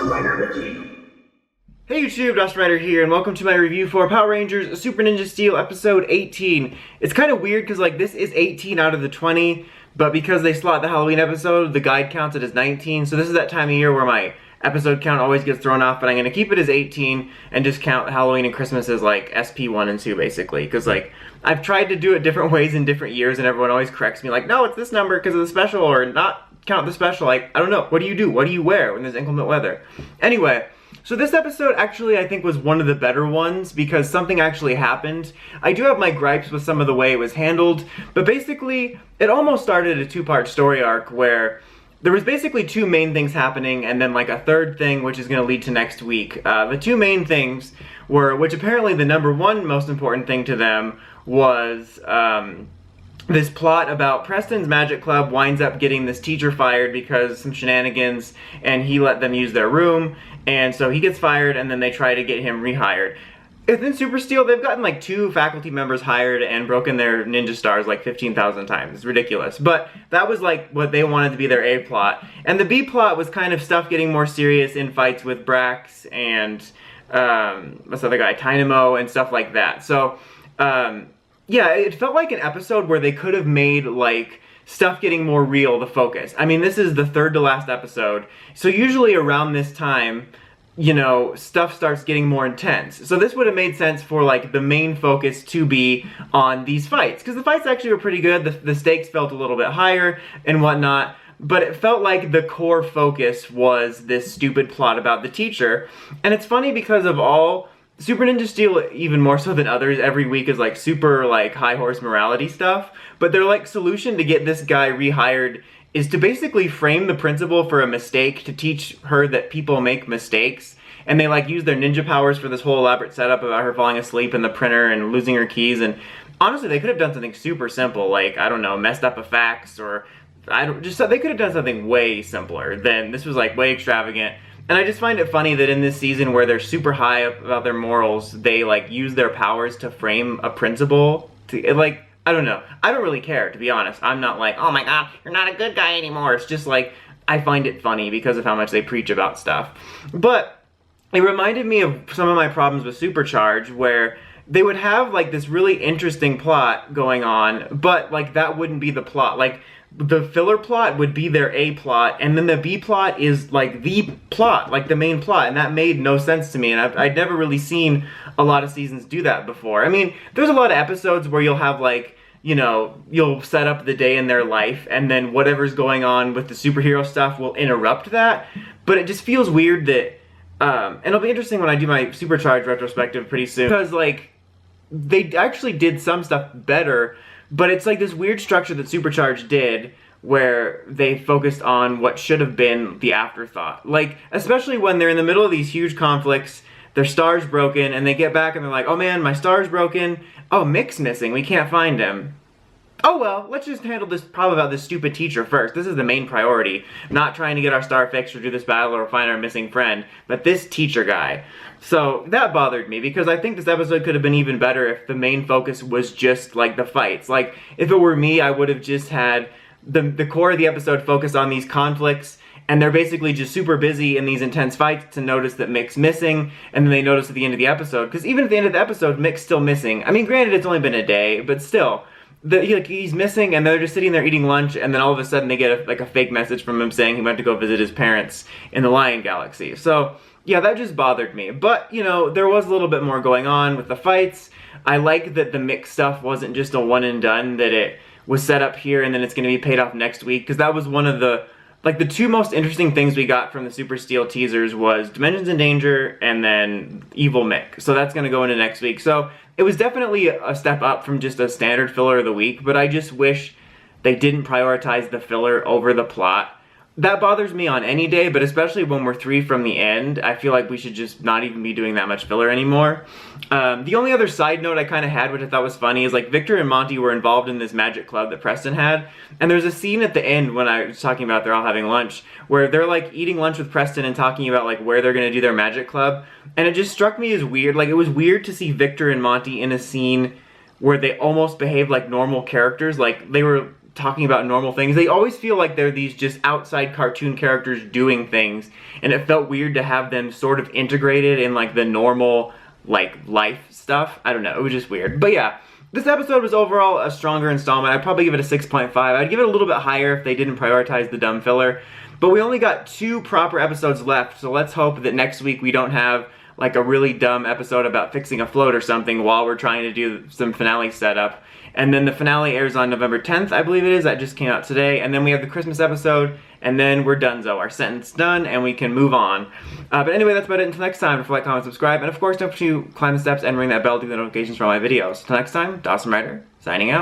Rider Mickey. Hey YouTube, Dustin Rider here, and welcome to my review for Power Rangers Super Ninja Steel episode 18. It's kind of weird because like this is 18 out of the 20, but because they slot the Halloween episode, the guide counts it as 19, so this is that time of year where my episode count always gets thrown off, but I'm going to keep it as 18 and just count Halloween and Christmas as like SP1 and 2 basically, because like I've tried to do it different ways in different years and everyone always corrects me like, no, it's this number because of the special, or not count the special. Like, I don't know, what do you do? What do you wear when there's inclement weather? Anyway, so this episode actually I think was one of the better ones because something actually happened. I do have my gripes with some of the way it was handled, but basically it almost started a two-part story arc where there was basically two main things happening and then like a third thing which is going to lead to next week. The two main things were, which apparently the number one most important thing to them was this plot about Preston's Magic Club winds up getting this teacher fired because some shenanigans, and he let them use their room, and so he gets fired and then they try to get him rehired. Within Super Steel, they've gotten like 2 faculty members hired and broken their ninja stars like 15,000 times. It's ridiculous. But that was like what they wanted to be their A plot. And the B plot was kind of stuff getting more serious in fights with Brax and what's the other guy, Dynamo and stuff like that. So yeah, it felt like an episode where they could have made like stuff getting more real the focus. I mean, this is the third to last episode, so usually around this time, you know, stuff starts getting more intense. So this would have made sense for like the main focus to be on these fights, because the fights actually were pretty good. The stakes felt a little bit higher and whatnot, but it felt like the core focus was this stupid plot about the teacher. And it's funny because of all Super Ninja Steel, even more so than others, every week is like super like high horse morality stuff, but their like solution to get this guy rehired is to basically frame the principal for a mistake, to teach her that people make mistakes, and they like use their ninja powers for this whole elaborate setup about her falling asleep in the printer and losing her keys. And honestly, they could have done something super simple, like, I don't know, messed up a fax, or they could have done something way simpler than this. Was like way extravagant. And I just find it funny that in this season where they're super high about their morals, they like use their powers to frame a principal to, like, I don't know. I don't really care, to be honest. I'm not like, oh my god, you're not a good guy anymore. It's just like, I find it funny because of how much they preach about stuff. But it reminded me of some of my problems with Supercharge, where they would have like this really interesting plot going on, but like that wouldn't be the plot. Like, the filler plot would be their A plot, and then the B plot is like the plot, like the main plot, and that made no sense to me, and I'd never really seen a lot of seasons do that before. I mean, there's a lot of episodes where you'll have like, you know, you'll set up the day in their life, and then whatever's going on with the superhero stuff will interrupt that, but it just feels weird that, and it'll be interesting when I do my Supercharge retrospective pretty soon, because like, they actually did some stuff better, but it's like this weird structure that Supercharge did where they focused on what should have been the afterthought. Like, especially when they're in the middle of these huge conflicts, their star's broken, and they get back and they're like, oh man, my star's broken. Oh, Mick's missing, we can't find him. Oh well, let's just handle this problem about this stupid teacher first. This is the main priority. Not trying to get our star fixed or do this battle or find our missing friend, but this teacher guy. So that bothered me because I think this episode could have been even better if the main focus was just like the fights. Like, if it were me, I would have just had the core of the episode focus on these conflicts, and they're basically just super busy in these intense fights to notice that Mick's missing, and then they notice at the end of the episode, because even at the end of the episode, Mick's still missing. I mean, granted, it's only been a day, but still. He's missing, and they're just sitting there eating lunch, and then all of a sudden they get a fake message from him saying he went to go visit his parents in the Lion Galaxy. So, yeah, that just bothered me. But, you know, there was a little bit more going on with the fights. I like that the Mick stuff wasn't just a one and done, that it was set up here and then it's going to be paid off next week, because that was one of the, like, the two most interesting things we got from the Super Steel teasers was Dimensions in Danger and then Evil Mick. So that's going to go into next week. So it was definitely a step up from just a standard filler of the week, but I just wish they didn't prioritize the filler over the plot. That bothers me on any day, but especially when we're 3 from the end, I feel like we should just not even be doing that much filler anymore. The only other side note I kind of had, which I thought was funny, is like Victor and Monty were involved in this magic club that Preston had, and there's a scene at the end when I was talking about they're all having lunch, where they're like eating lunch with Preston and talking about like where they're going to do their magic club, and it just struck me as weird. Like, it was weird to see Victor and Monty in a scene where they almost behaved like normal characters. Like, they were talking about normal things. They always feel like they're these just outside cartoon characters doing things, and it felt weird to have them sort of integrated in like the normal like life stuff. I don't know, it was just weird. But yeah, this episode was overall a stronger installment. I'd probably give it a 6.5. I'd give it a little bit higher if they didn't prioritize the dumb filler. But we only got 2 proper episodes left, so let's hope that next week we don't have like a really dumb episode about fixing a float or something while we're trying to do some finale setup. And then the finale airs on November 10th, I believe it is. That just came out today. And then we have the Christmas episode, and then we're donezo. Our sentence done, and we can move on. But anyway, that's about it. Until next time, don't forget to like, comment, subscribe. And of course, don't forget to climb the steps and ring that bell to get the notifications for all my videos. Until next time, Dawson Ryder, signing out.